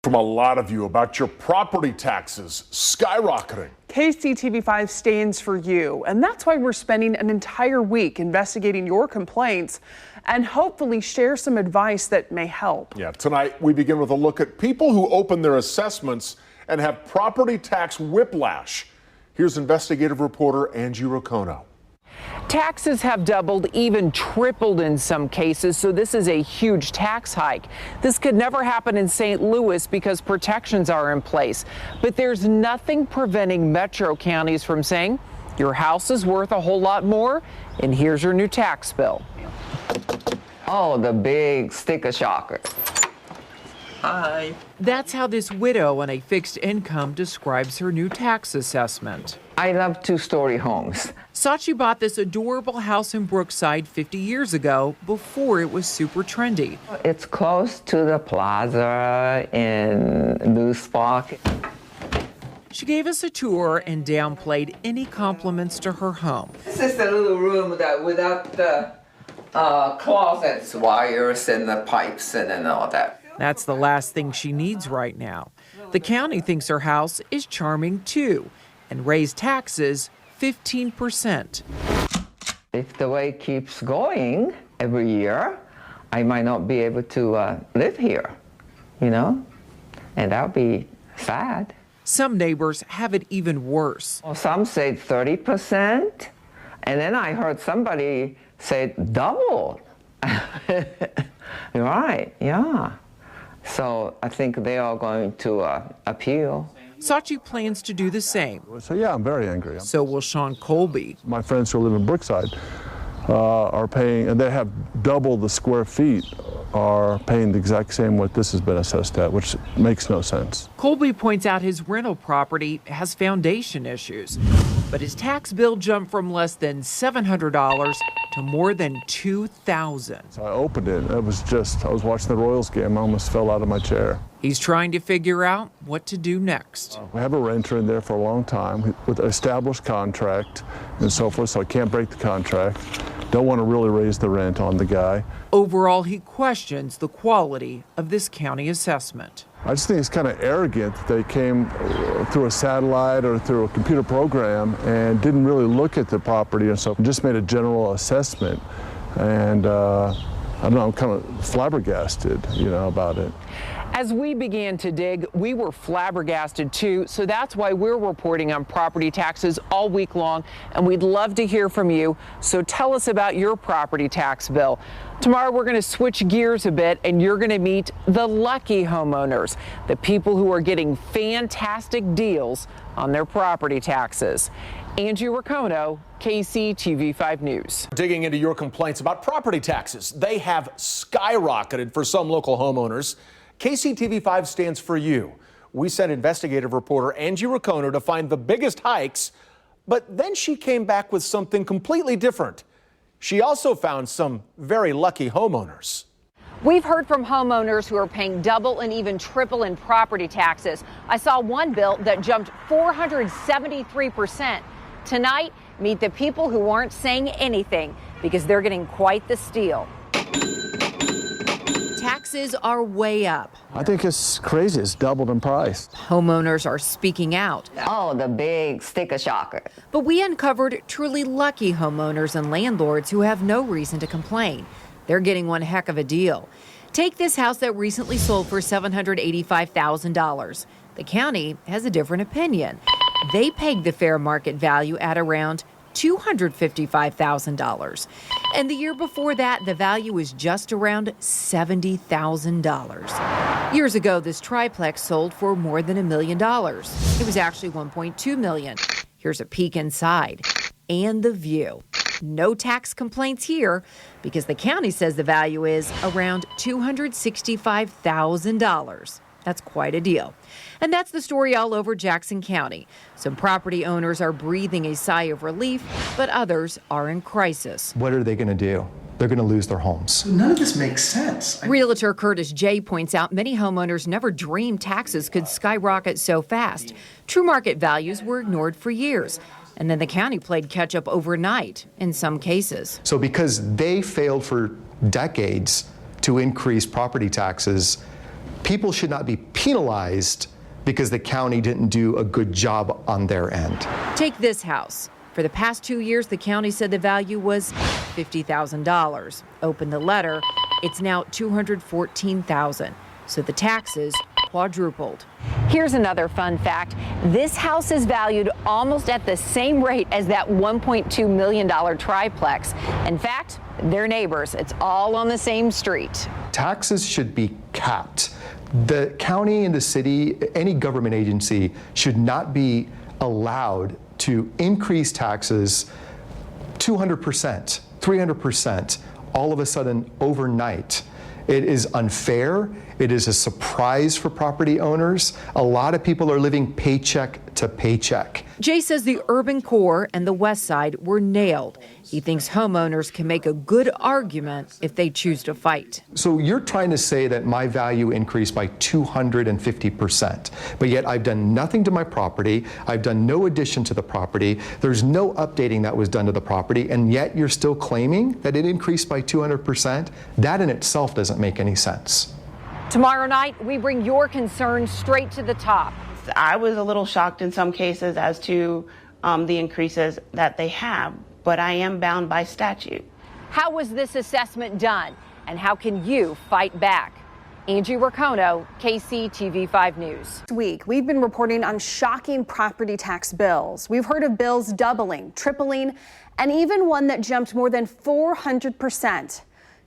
From a lot of you about your property taxes skyrocketing. KCTV5 stands for you, and that's why we're spending an entire week investigating your complaints and hopefully share some advice that may help. Yeah, tonight we begin with a look at people who open their assessments and have property tax whiplash. Here's investigative reporter Angie Racono. Taxes have doubled, even tripled in some cases, so this is a huge tax hike. This could never happen in St. Louis because protections are in place. But there's nothing preventing metro counties from saying, your house is worth a whole lot more, and here's your new tax bill. Oh, the big sticker shocker. Hi. That's how this widow on a fixed income describes her new tax assessment. I love two-story homes. Sachi bought this adorable house in Brookside 50 years ago before it was super trendy. It's close to the plaza in Loose Park. She gave us a tour and downplayed any compliments to her home. This is the little room that without the closets, wires and the pipes and all that. That's the last thing she needs right now. The county thinks her house is charming too and raised taxes 15%. If the way keeps going every year, I might not be able to live here, you know, and that would be sad. Some neighbors have it even worse. Well, some say 30%, and then I heard somebody say double. Right, yeah. So I think they are going to appeal. Sachi plans to do the same. So yeah, I'm very angry. So will Sean Colby. My friends who live in Brookside are paying, and they have double the square feet, are paying the exact same what this has been assessed at, which makes no sense. Colby points out his rental property has foundation issues, but his tax bill jumped from less than $700 to more than $2,000. So I opened it, I was watching the Royals game, I almost fell out of my chair. He's trying to figure out what to do next. We have a renter in there for a long time with an established contract and so forth, so I can't break the contract. Don't want to really raise the rent on the guy. Overall, he questions the quality of this county assessment. I just think it's kind of arrogant that they came through a satellite or through a computer program and didn't really look at the property and so just made a general assessment. And I don't know, I'm kind of flabbergasted, you know, about it. As we began to dig, we were flabbergasted too, so that's why we're reporting on property taxes all week long, and we'd love to hear from you. So tell us about your property tax bill. Tomorrow we're going to switch gears a bit, and you're going to meet the lucky homeowners, the people who are getting fantastic deals on their property taxes. Angie Racono, KCTV5 News. Digging into your complaints about property taxes. They have skyrocketed for some local homeowners. KCTV5 stands for you. We sent investigative reporter Angie Racono to find the biggest hikes, but then she came back with something completely different. She also found some very lucky homeowners. We've heard from homeowners who are paying double and even triple in property taxes. I saw one bill that jumped 473%. Tonight, meet the people who aren't saying anything because they're getting quite the steal. Taxes are way up. I think it's crazy. It's doubled in price. Homeowners are speaking out. Oh, the big sticker shocker. But we uncovered truly lucky homeowners and landlords who have no reason to complain. They're getting one heck of a deal. Take this house that recently sold for $785,000. The county has a different opinion. They pegged the fair market value at around $255,000. And the year before that, the value was just around $70,000. Years ago, this triplex sold for more than $1 million. It was actually $1.2 million. Here's a peek inside and the view. No tax complaints here because the county says the value is around $265,000. That's quite a deal. And that's the story all over Jackson County. Some property owners are breathing a sigh of relief, but others are in crisis. What are they going to do? They're going to lose their homes. None of this makes sense. Realtor Curtis J. points out many homeowners never dreamed taxes could skyrocket so fast. True market values were ignored for years. And then the county played catch up overnight in some cases. So because they failed for decades to increase property taxes, People should not be penalized because the county didn't do a good job on their end. Take this house. For the past 2 years, the county said the value was $50,000. Open the letter, it's now $214,000. So the taxes quadrupled. Here's another fun fact. This house is valued almost at the same rate as that $1.2 million triplex. In fact, they're neighbors. It's all on the same street. Taxes should be capped. The county and the city, any government agency, should not be allowed to increase taxes 200%, 300%, all of a sudden overnight. It is unfair. It is a surprise for property owners. A lot of people are living paycheck to paycheck. Jay says the urban core and the west side were nailed. He thinks homeowners can make a good argument if they choose to fight. So you're trying to say that my value increased by 250%, but yet I've done nothing to my property. I've done no addition to the property. There's no updating that was done to the property, and yet you're still claiming that it increased by 200%? That in itself doesn't make any sense. Tomorrow night, we bring your concerns straight to the top. I was a little shocked in some cases as to the increases that they have, but I am bound by statute. How was this assessment done, and how can you fight back? Angie Racono, KCTV5 News. This week, we've been reporting on shocking property tax bills. We've heard of bills doubling, tripling, and even one that jumped more than 400%.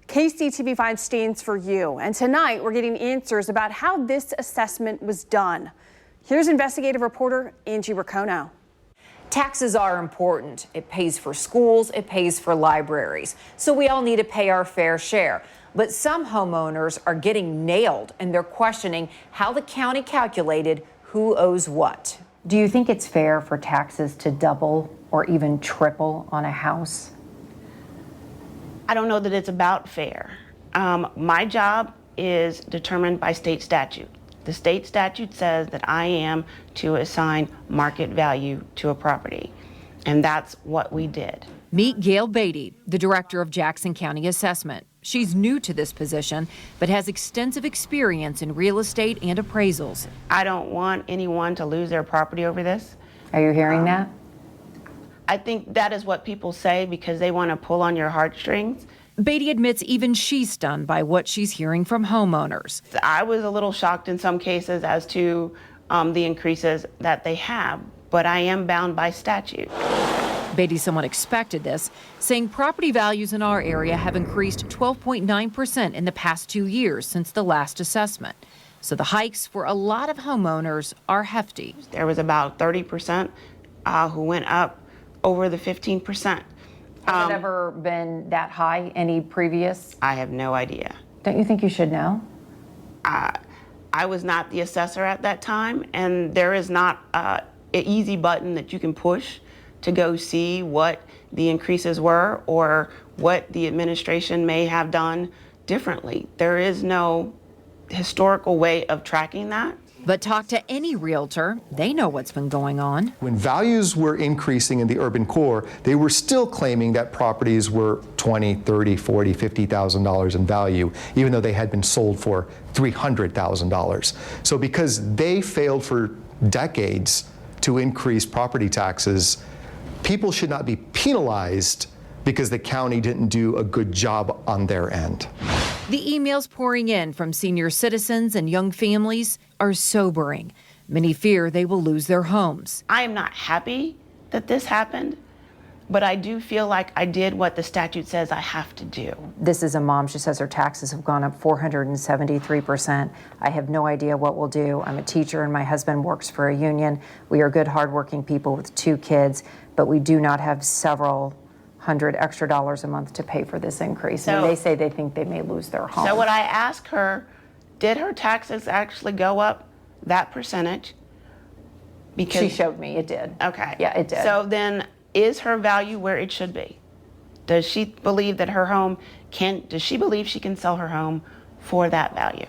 KCTV5 stands for you, and tonight we're getting answers about how this assessment was done. Here's investigative reporter Angie Racono. Taxes are important. It pays for schools, it pays for libraries. So we all need to pay our fair share. But some homeowners are getting nailed, and they're questioning how the county calculated who owes what. Do you think it's fair for taxes to double or even triple on a house? I don't know that it's about fair. My job is determined by state statute. The state statute says that I am to assign market value to a property, and that's what we did. Meet Gail Beatty, the director of Jackson County Assessment. She's new to this position, but has extensive experience in real estate and appraisals. I don't want anyone to lose their property over this. Are you hearing that? I think that is what people say because they want to pull on your heartstrings. Beatty admits even she's stunned by what she's hearing from homeowners. I was a little shocked in some cases as to the increases that they have, but I am bound by statute. Beatty somewhat expected this, saying property values in our area have increased 12.9% in the past 2 years since the last assessment. So the hikes for a lot of homeowners are hefty. There was about 30% who went up over the 15%. Has it ever been that high, any previous? I have no idea. Don't you think you should know? I was not the assessor at that time, and there is not an easy button that you can push to go see what the increases were or what the administration may have done differently. There is no historical way of tracking that. But talk to any realtor, they know what's been going on. When values were increasing in the urban core, they were still claiming that properties were $20,000, $30,000, $40,000, $50,000 in value, even though they had been sold for $300,000. So because they failed for decades to increase property taxes, people should not be penalized because the county didn't do a good job on their end. The emails pouring in from senior citizens and young families are sobering. Many fear they will lose their homes. I am not happy that this happened, but I do feel like I did what the statute says I have to do. This is a mom. She says her taxes have gone up 473%. I have no idea what we'll do. I'm a teacher and my husband works for a union. We are good, hardworking people with 2 kids, but we do not have several $100 extra a month to pay for this increase. And they say they think they may lose their home. So when I asked her, did her taxes actually go up that percentage? Because she showed me it did. Okay. Yeah, it did. So then is her value where it should be? Does she believe that her home does she believe she can sell her home for that value?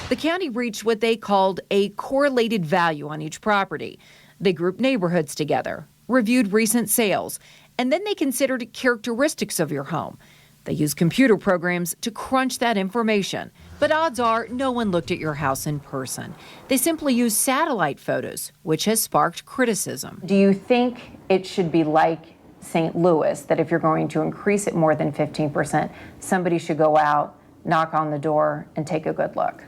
The county reached what they called a correlated value on each property. They grouped neighborhoods together, reviewed recent sales, and then they considered characteristics of your home. They use computer programs to crunch that information. But odds are no one looked at your house in person. They simply used satellite photos, which has sparked criticism. Do you think it should be like St. Louis, that if you're going to increase it more than 15%, somebody should go out, knock on the door, and take a good look?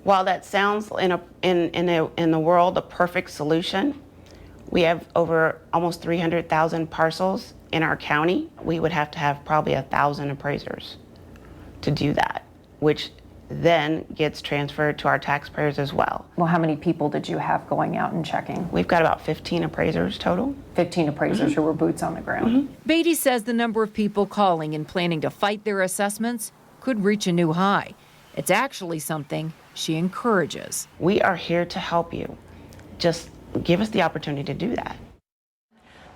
While that sounds in the world a perfect solution, we have over almost 300,000 parcels in our county. We would have to have probably 1,000 appraisers to do that, which then gets transferred to our taxpayers as well. Well, how many people did you have going out and checking? We've got about 15 appraisers total. 15 appraisers who were boots on the ground. Beatty says the number of people calling and planning to fight their assessments could reach a new high. It's actually something she encourages. We are here to help you. Just give us the opportunity to do that.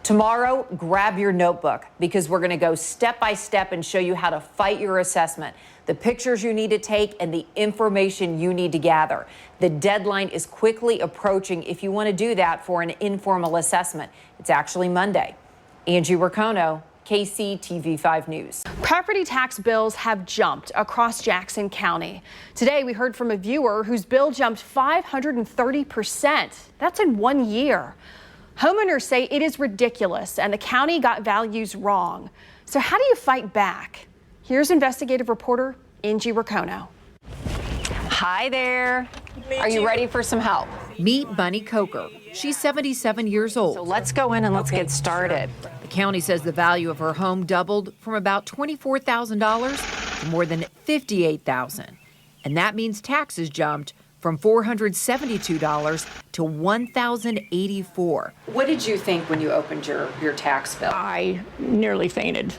Tomorrow, grab your notebook because we're going to go step by step and show you how to fight your assessment, the pictures you need to take, and the information you need to gather. The deadline is quickly approaching if you want to do that for an informal assessment. It's actually Monday. Angie Racono, KCTV5 News. Property tax bills have jumped across Jackson County. Today, we heard from a viewer whose bill jumped 530%. That's in 1 year. Homeowners say it is ridiculous and the county got values wrong. So how do you fight back? Here's investigative reporter Angie Racono. Hi there. Are you ready for some help? Meet Bunny Coker. She's 77 years old. So let's go in and let's get started. The county says the value of her home doubled from about $24,000 to more than $58,000. And that means taxes jumped from $472 to $1,084. What did you think when you opened your tax bill? I nearly fainted.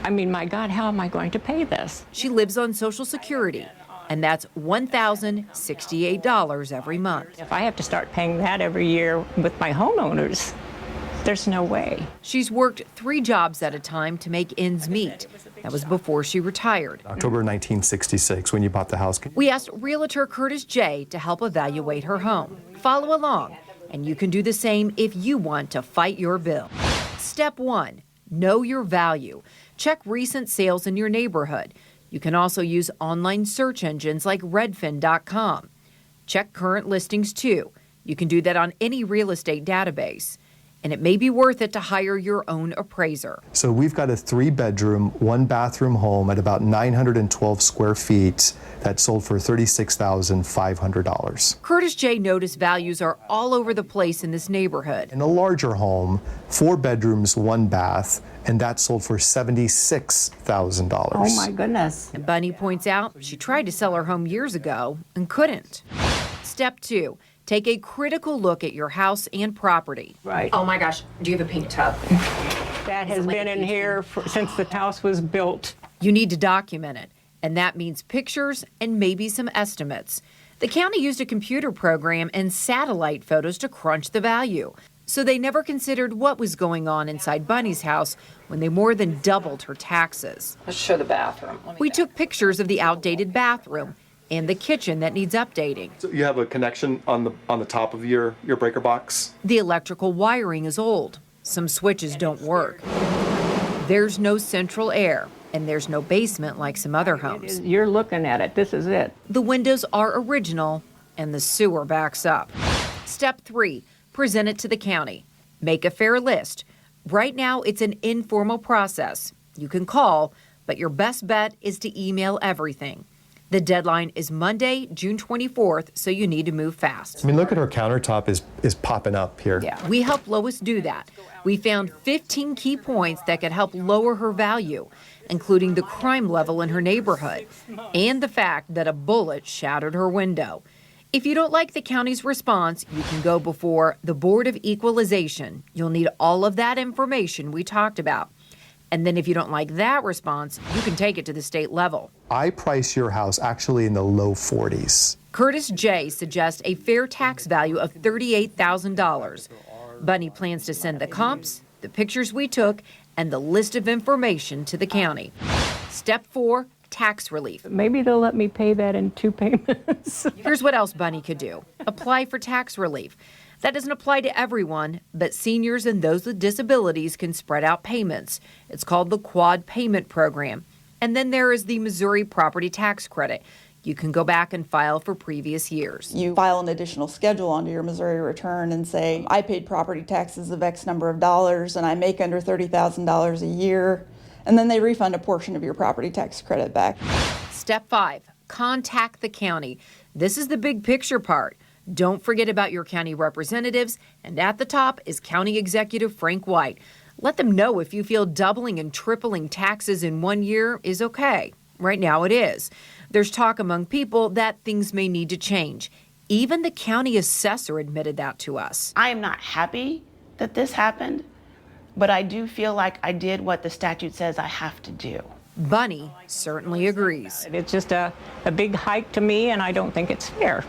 I mean, my God, how am I going to pay this? She lives on Social Security, and that's $1,068 every month. If I have to start paying that every year with my homeowners, there's no way. She's worked 3 jobs at a time to make ends meet. That was before she retired. October 1966, when you bought the house. We asked realtor Curtis J. to help evaluate her home. Follow along, and you can do the same if you want to fight your bill. Step 1, know your value. Check recent sales in your neighborhood. You can also use online search engines like redfin.com. Check current listings too. You can do that on any real estate database. And it may be worth it to hire your own appraiser. So we've got a 3-bedroom, 1-bathroom home at about 912 square feet that sold for $36,500. Curtis J. noticed values are all over the place in this neighborhood. In a larger home, 4 bedrooms, 1 bath, and that sold for $76,000. Oh my goodness. And Bunny points out she tried to sell her home years ago and couldn't. Step 2, take a critical look at your house and property. Right. Oh my gosh, do you have a pink tub? That has been in here since the house was built. You need to document it, and that means pictures and maybe some estimates. The county used a computer program and satellite photos to crunch the value. So they never considered what was going on inside Bunny's house when they more than doubled her taxes. Let's show the bathroom. We took pictures of the outdated bathroom and the kitchen that needs updating. So you have a connection on the top of your breaker box? The electrical wiring is old. Some switches don't work. There's no central air, and there's no basement like some other homes. You're looking at it. This is it. The windows are original, and the sewer backs up. Step 3, present it to the county. Make a fair list. Right now, it's an informal process. You can call, but your best bet is to email everything. The deadline is Monday, June 24th, so you need to move fast. I mean, look at her countertop is popping up here. Yeah, we helped Lois do that. We found 15 key points that could help lower her value, including the crime level in her neighborhood and the fact that a bullet shattered her window. If you don't like the county's response, you can go before the Board of Equalization. You'll need all of that information we talked about. And then if you don't like that response, you can take it to the state level. I price your house actually in the low 40s. Curtis J. suggests a fair tax value of $38,000. Bunny plans to send the comps, the pictures we took, and the list of information to the county. Step 4, tax relief. Maybe they'll let me pay that in 2 payments. Here's what else Bunny could do. Apply for tax relief. That doesn't apply to everyone, but seniors and those with disabilities can spread out payments. It's called the Quad Payment Program. And then there is the Missouri property tax credit. You can go back and file for previous years. You file an additional schedule onto your Missouri return and say, I paid property taxes of X number of dollars and I make under $30,000 a year. And then they refund a portion of your property tax credit back. Step 5, contact the county. This is the big picture part. Don't forget about your county representatives. And at the top is County Executive Frank White. Let them know if you feel doubling and tripling taxes in 1 year is okay. Right now it is. There's talk among people that things may need to change. Even the county assessor admitted that to us. I am not happy that this happened, but I do feel like I did what the statute says I have to do. Bunny certainly agrees. It's just a big hike to me, and I don't think it's fair.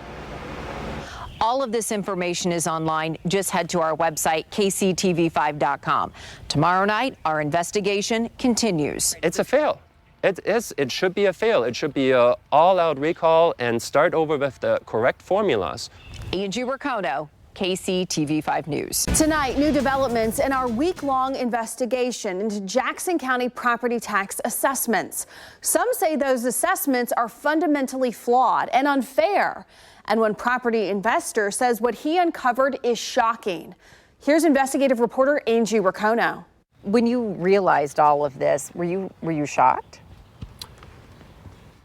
All of this information is online. Just head to our website, KCTV5.com. Tomorrow night, our investigation continues. It's a fail. It should be a fail. It should be an all-out recall and start over with the correct formulas. Angie Riccono, KCTV5 News. Tonight, new developments in our week-long investigation into Jackson County property tax assessments. Some say those assessments are fundamentally flawed and unfair. And one property investor says what he uncovered is shocking. Here's investigative reporter Angie Riccono. When you realized all of this, were you shocked?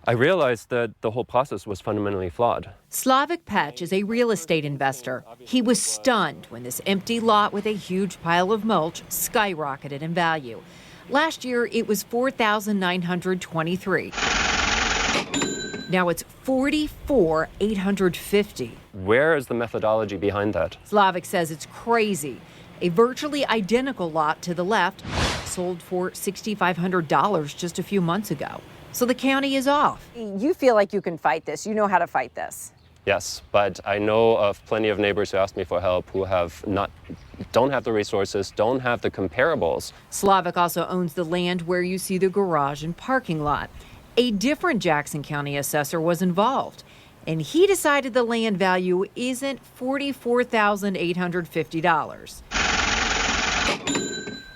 I realized that the whole process was fundamentally flawed. Slavik Pech is a real estate investor. He was stunned when this empty lot with a huge pile of mulch skyrocketed in value. Last year, it was $4,923. Now it's $44,850. Where is the methodology behind that? Slavik says it's crazy. A virtually identical lot to the left sold for $6,500 just a few months ago. So the county is off. You feel like you can fight this. You know how to fight this. Yes, but I know of plenty of neighbors who asked me for help who don't have the resources, don't have the comparables. Slavik also owns the land where you see the garage and parking lot. A different Jackson County assessor was involved, and he decided the land value isn't $44,850,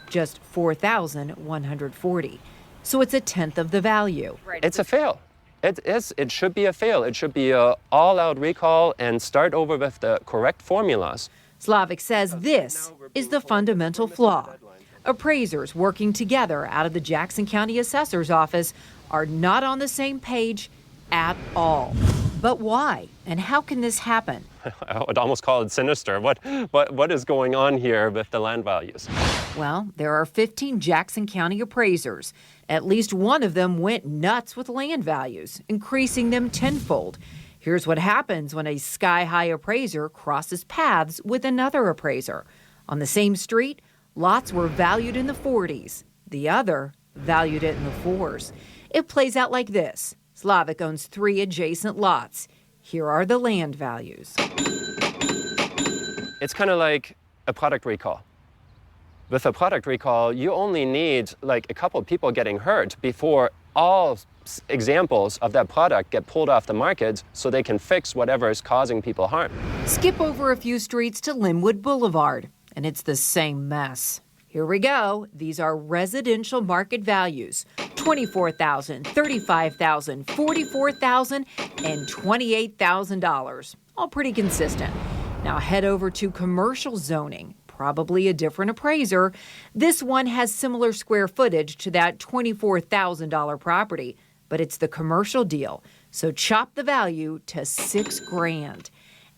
just $4,140. So it's a tenth of the value. It's a fail. It should be a fail. It should be an all-out recall and start over with the correct formulas. Slavik says this is the fundamental flaw. Appraisers working together out of the Jackson County Assessor's Office are not on the same page at all. But why? And how can this happen? I would almost call it sinister. What is going on here with the land values? Well, there are 15 Jackson County appraisers. At least one of them went nuts with land values, increasing them tenfold. Here's what happens when a sky-high appraiser crosses paths with another appraiser. On the same street, lots were valued in the 40s. The other valued it in the 4s. It plays out like this. Slavik owns 3 adjacent lots. Here are the land values. It's kind of like a product recall. With a product recall, you only need like a couple of people getting hurt before all examples of that product get pulled off the market so they can fix whatever is causing people harm. Skip over a few streets to Linwood Boulevard, and it's the same mess. Here we go. These are residential market values. $24,000, $35,000, $44,000, and $28,000. All pretty consistent. Now head over to commercial zoning. Probably a different appraiser. This one has similar square footage to that $24,000 property, but it's the commercial deal. So chop the value to $6,000.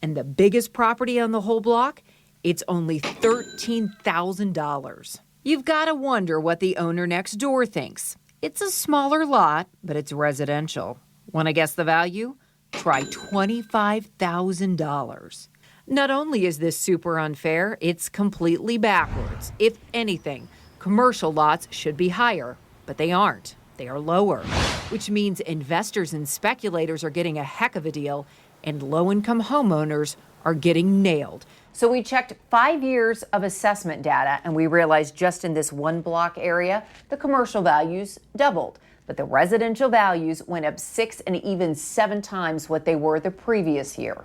And the biggest property on the whole block? It's only $13,000. You've got to wonder what the owner next door thinks. It's a smaller lot, but it's residential. Want to guess the value? Try $25,000. Not only is this super unfair, it's completely backwards. If anything, commercial lots should be higher, but they aren't. They are lower, which means investors and speculators are getting a heck of a deal, and low-income homeowners are getting nailed. So we checked 5 years of assessment data, and we realized just in this one block area, the commercial values doubled. But the residential values went up 6 and even 7 times what they were the previous year.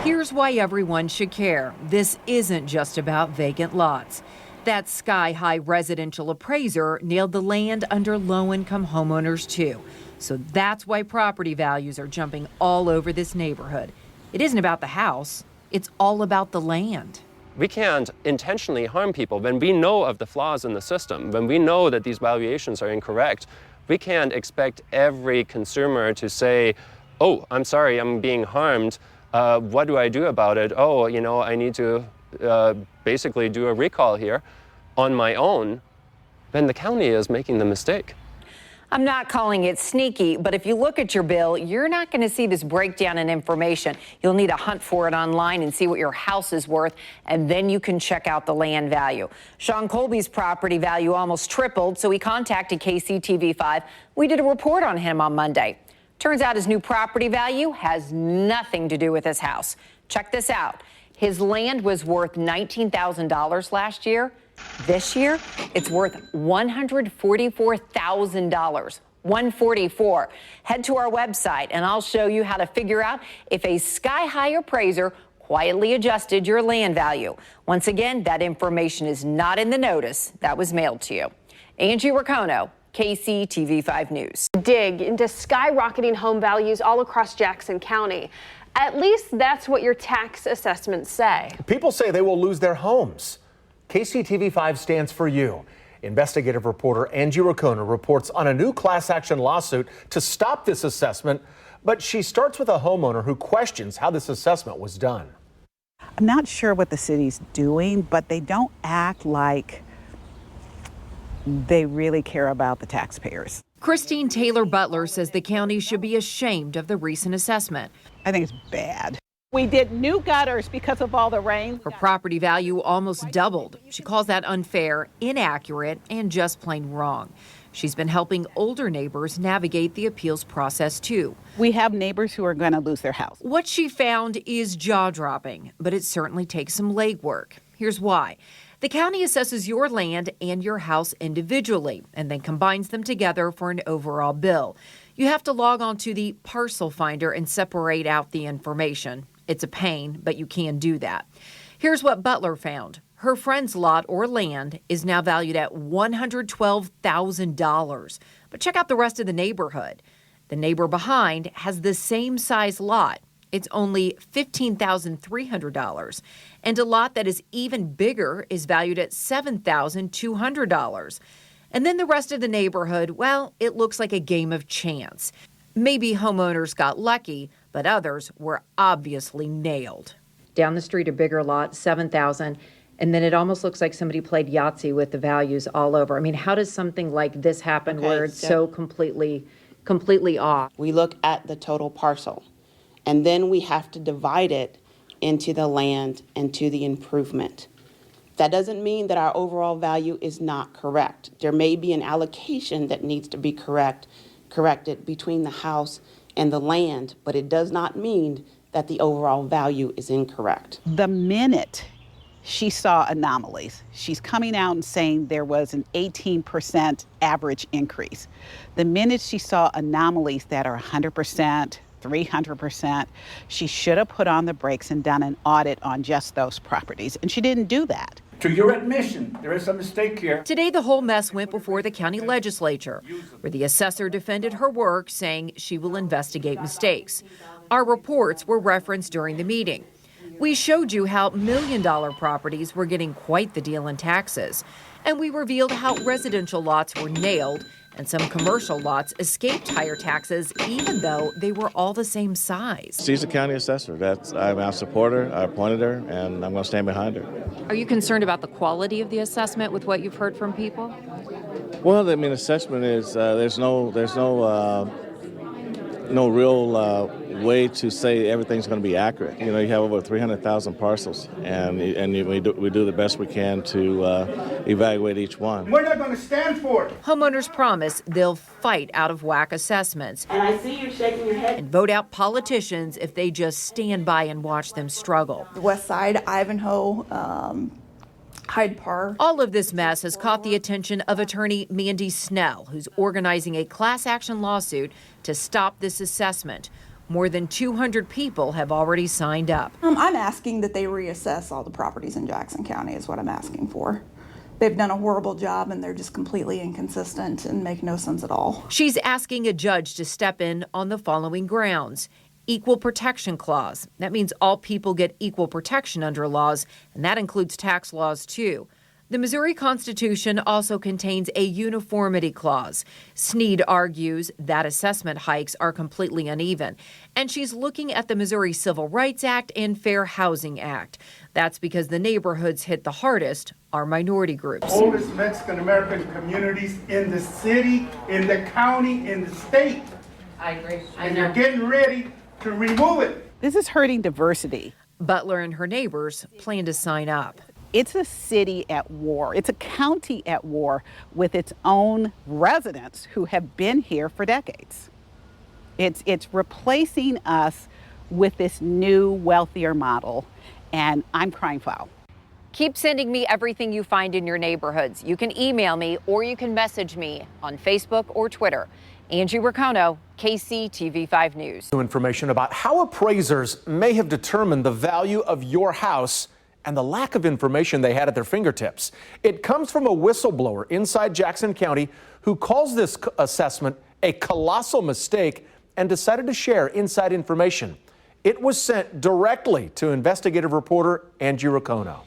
Here's why everyone should care. This isn't just about vacant lots. That sky-high residential appraiser nailed the land under low-income homeowners too. So that's why property values are jumping all over this neighborhood. It isn't about the house, it's all about the land. We can't intentionally harm people when we know of the flaws in the system, when we know that these valuations are incorrect. We can't expect every consumer to say, oh, I'm sorry, I'm being harmed. What do I do about it? Oh, you know, I need to basically do a recall here on my own. Then the county is making the mistake. I'm not calling it sneaky, but if you look at your bill, you're not going to see this breakdown in information. You'll need to hunt for it online and see what your house is worth, and then you can check out the land value. Sean Colby's property value almost tripled, so he contacted KCTV5. We did a report on him on Monday. Turns out his new property value has nothing to do with his house. Check this out. His land was worth $19,000 last year. This year, it's worth $144,000. 144. Head to our website and I'll show you how to figure out if a sky-high appraiser quietly adjusted your land value. Once again, that information is not in the notice that was mailed to you. Angie Racono, KCTV5 News. Dig into skyrocketing home values all across Jackson County. At least that's what your tax assessments say. People say they will lose their homes. KCTV5 stands for you. Investigative reporter Angie Racono reports on a new class action lawsuit to stop this assessment, but she starts with a homeowner who questions how this assessment was done. I'm not sure what the city's doing, but they don't act like they really care about the taxpayers. Christine Taylor Butler says the county should be ashamed of the recent assessment. I think it's bad. We did new gutters because of all the rain. Her property value almost doubled. She calls that unfair, inaccurate, and just plain wrong. She's been helping older neighbors navigate the appeals process too. We have neighbors who are going to lose their house. What she found is jaw-dropping, but it certainly takes some legwork. Here's why. The county assesses your land and your house individually and then combines them together for an overall bill. You have to log on to the parcel finder and separate out the information. It's a pain, but you can do that. Here's what Butler found. Her friend's lot or land is now valued at $112,000. But check out the rest of the neighborhood. The neighbor behind has the same size lot. It's only $15,300. And a lot that is even bigger is valued at $7,200. And then the rest of the neighborhood, well, it looks like a game of chance. Maybe homeowners got lucky, but others were obviously nailed. Down the street, a bigger lot, $7,000, and then it almost looks like somebody played Yahtzee with the values all over. I mean, how does something like this happen where it's so completely off? We look at the total parcel, and then we have to divide it into the land and to the improvement. That doesn't mean that our overall value is not correct. There may be an allocation that needs to be corrected between the house and the land, but it does not mean that the overall value is incorrect. The minute she saw anomalies, she's coming out and saying there was an 18% average increase. The minute she saw anomalies that are 100%, 300%, she should have put on the brakes and done an audit on just those properties, and she didn't do that. To your admission, there is a mistake here. Today, the whole mess went before the county legislature, where the assessor defended her work, saying she will investigate mistakes. Our reports were referenced during the meeting. We showed you how million-dollar properties were getting quite the deal in taxes, and we revealed how residential lots were nailed and some commercial lots escaped higher taxes even though they were all the same size. She's a county assessor. I'm a supporter. I appointed her, and I'm going to stand behind her. Are you concerned about the quality of the assessment with what you've heard from people? Well, I mean, assessment is there's no real way to say everything's going to be accurate. You know, you have over 300,000 parcels, and we do the best we can to evaluate each one. We're not going to stand for it. Homeowners promise they'll fight out of whack assessments. And I see you shaking your head. And vote out politicians if they just stand by and watch them struggle. The West Side, Ivanhoe, Hyde Park. All of this mess has caught the attention of attorney Mandy Snell, who's organizing a class action lawsuit to stop this assessment. More than 200 people have already signed up. I'm asking that they reassess all the properties in Jackson County is what I'm asking for. they've done a horrible job and they're just completely inconsistent and make no sense at all. She's asking a judge to step in on the following grounds. Equal protection clause. That means all people get equal protection under laws, and that includes tax laws too. The Missouri Constitution also contains a uniformity clause. Snead argues that assessment hikes are completely uneven, and she's looking at the Missouri Civil Rights Act and Fair Housing Act. That's because the neighborhoods hit the hardest are minority groups. Oldest Mexican-American communities in the city, in the county, in the state. I agree. And you're getting ready to remove it. This is hurting diversity. Butler and her neighbors plan to sign up. It's a city at war. It's a county at war with its own residents who have been here for decades. It's replacing us with this new, wealthier model, and I'm crying foul. Keep sending me everything you find in your neighborhoods. You can email me or you can message me on Facebook or Twitter. Angie Riccono, KCTV5 News. New information about how appraisers may have determined the value of your house and the lack of information they had at their fingertips. It comes from a whistleblower inside Jackson County who calls this assessment a colossal mistake and decided to share inside information. It was sent directly to investigative reporter Angie Riccono.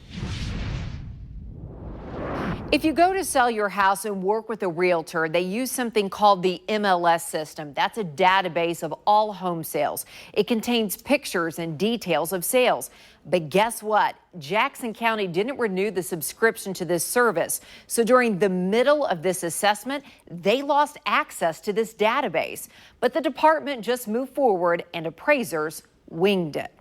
If you go to sell your house and work with a realtor, they use something called the MLS system. That's a database of all home sales. It contains pictures and details of sales. But guess what? Jackson County didn't renew the subscription to this service. So during the middle of this assessment, they lost access to this database. But the department just moved forward and appraisers winged it.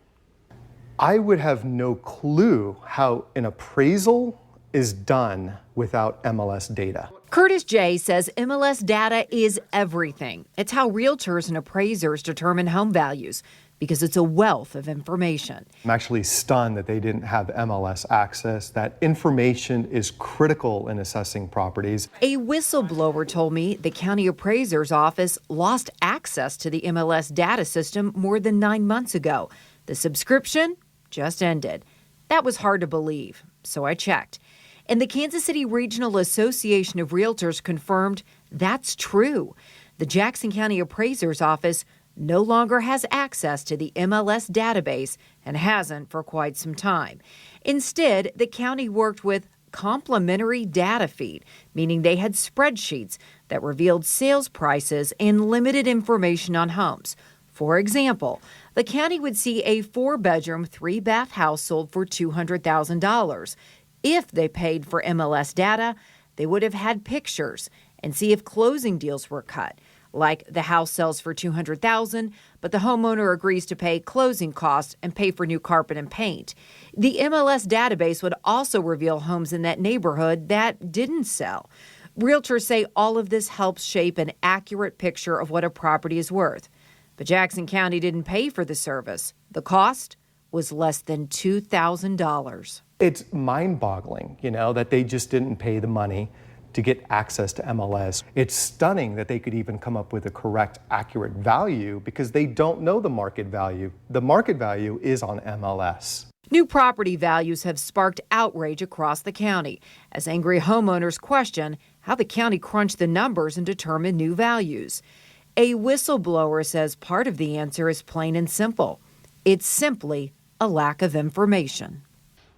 I would have no clue how an appraisal is done without MLS data. Curtis J. says MLS data is everything. It's how realtors and appraisers determine home values because it's a wealth of information. I'm actually stunned that they didn't have MLS access. That information is critical in assessing properties. A whistleblower told me the county appraiser's office lost access to the MLS data system more than 9 months ago. The subscription just ended. That was hard to believe, so I checked. And the Kansas City Regional Association of Realtors confirmed that's true. The Jackson County Appraiser's Office no longer has access to the MLS database and hasn't for quite some time. Instead, the county worked with complementary data feed, meaning they had spreadsheets that revealed sales prices and limited information on homes. For example, the county would see a 4-bedroom, 3-bath house sold for $200,000. If they paid for MLS data, they would have had pictures and see if closing deals were cut. Like the house sells for $200,000, but the homeowner agrees to pay closing costs and pay for new carpet and paint. The MLS database would also reveal homes in that neighborhood that didn't sell. Realtors say all of this helps shape an accurate picture of what a property is worth. But Jackson County didn't pay for the service. The cost was less than $2,000. It's mind-boggling, that they just didn't pay the money to get access to MLS. It's stunning that they could even come up with a correct, accurate value because they don't know the market value. The market value is on MLS. New property values have sparked outrage across the county as angry homeowners question how the county crunched the numbers and determined new values. A whistleblower says part of the answer is plain and simple. It's simply a lack of information.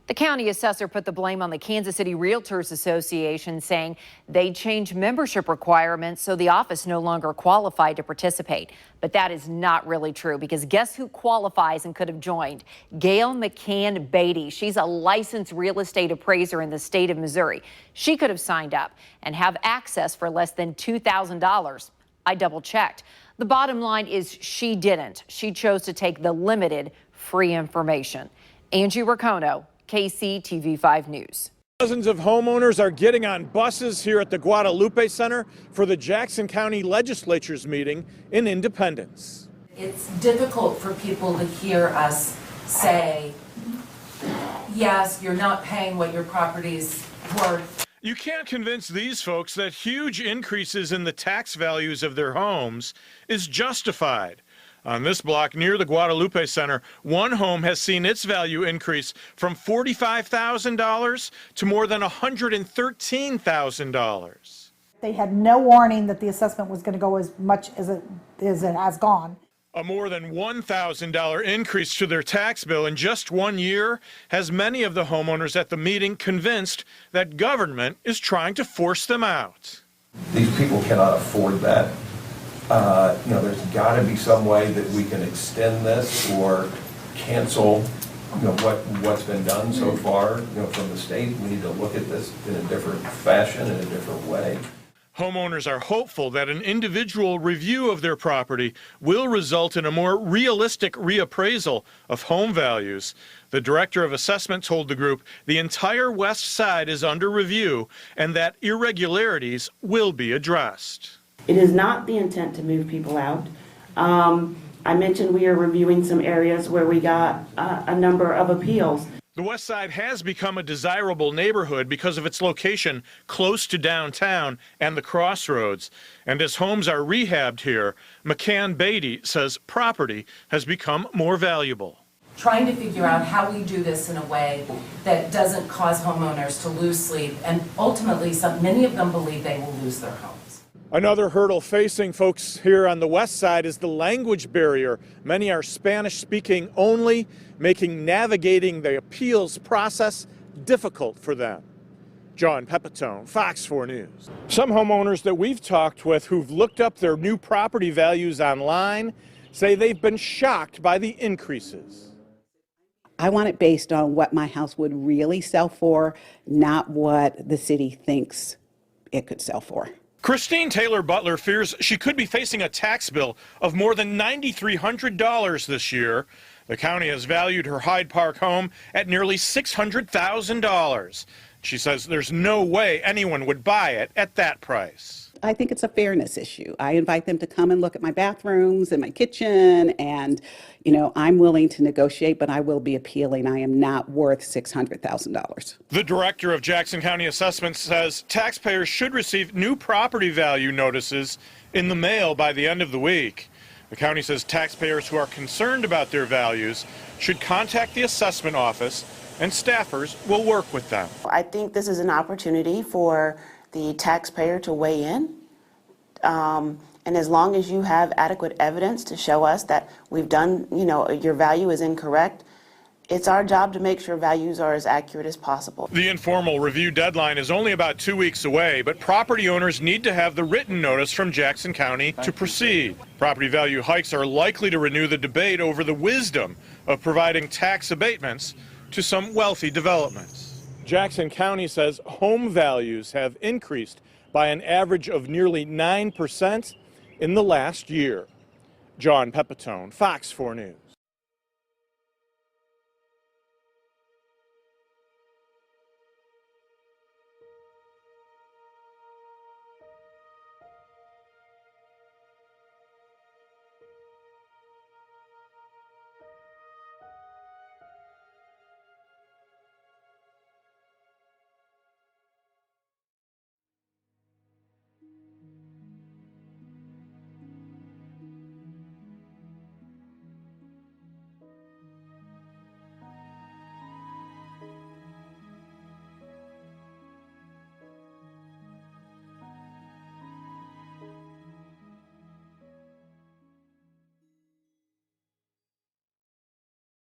The county assessor put the blame on the Kansas City Realtors Association, saying they changed membership requirements so the office no longer qualified to participate. But that is not really true because guess who qualifies and could have joined? Gail McCann Beatty. She's a licensed real estate appraiser in the state of Missouri. She could have signed up and have access for less than $2,000. I double checked. The bottom line is she didn't. She chose to take the limited free information. Angie Riccono, KCTV5 News. Dozens of homeowners are getting on buses here at the Guadalupe Center for the Jackson County Legislature's meeting in Independence. It's difficult for people to hear us say, yes, you're not paying what your property's worth. You can't convince these folks that huge increases in the tax values of their homes is justified. On this block near the Guadalupe Center, one home has seen its value increase from $45,000 to more than $113,000. They had no warning that the assessment was going to go as much as it has gone. A more than $1,000 increase to their tax bill in just 1 year has many of the homeowners at the meeting convinced that government is trying to force them out. These people cannot afford that. There's got to be some way that we can extend this or cancel, what's been done so far, from the state. We need to look at this in a different fashion, in a different way. Homeowners are hopeful that an individual review of their property will result in a more realistic reappraisal of home values. The director of assessment told the group the entire west side is under review and that irregularities will be addressed. It is not the intent to move people out. I mentioned we are reviewing some areas where we got a number of appeals. The West Side has become a desirable neighborhood because of its location close to downtown and the crossroads. And as homes are rehabbed here, McCann Beatty says property has become more valuable. Trying to figure out how we do this in a way that doesn't cause homeowners to lose sleep, and ultimately many of them believe they will lose their homes. Another hurdle facing folks here on the west side is the language barrier. Many are Spanish-speaking only, making navigating the appeals process difficult for them. John Pepitone, Fox 4 News. Some homeowners that we've talked with who've looked up their new property values online say they've been shocked by the increases. I want it based on what my house would really sell for, not what the city thinks it could sell for. Christine Taylor Butler fears she could be facing a tax bill of more than $9,300 this year. The county has valued her Hyde Park home at nearly $600,000. She says there's no way anyone would buy it at that price. I think it's a fairness issue. I invite them to come and look at my bathrooms and my kitchen, and I'm willing to negotiate, but I will be appealing. I am not worth $600,000. The director of Jackson County Assessment says taxpayers should receive new property value notices in the mail by the end of the week. The county says taxpayers who are concerned about their values should contact the assessment office, and staffers will work with them. I think this is an opportunity for the taxpayer to weigh in. And as long as you have adequate evidence to show us that we've done, your value is incorrect, it's our job to make sure values are as accurate as possible. The informal review deadline is only about 2 weeks away, but property owners need to have the written notice from Jackson County to proceed. Property value hikes are likely to renew the debate over the wisdom of providing tax abatements to some wealthy developments. Jackson County says home values have increased by an average of nearly 9% in the last year. John Pepitone, Fox 4 News.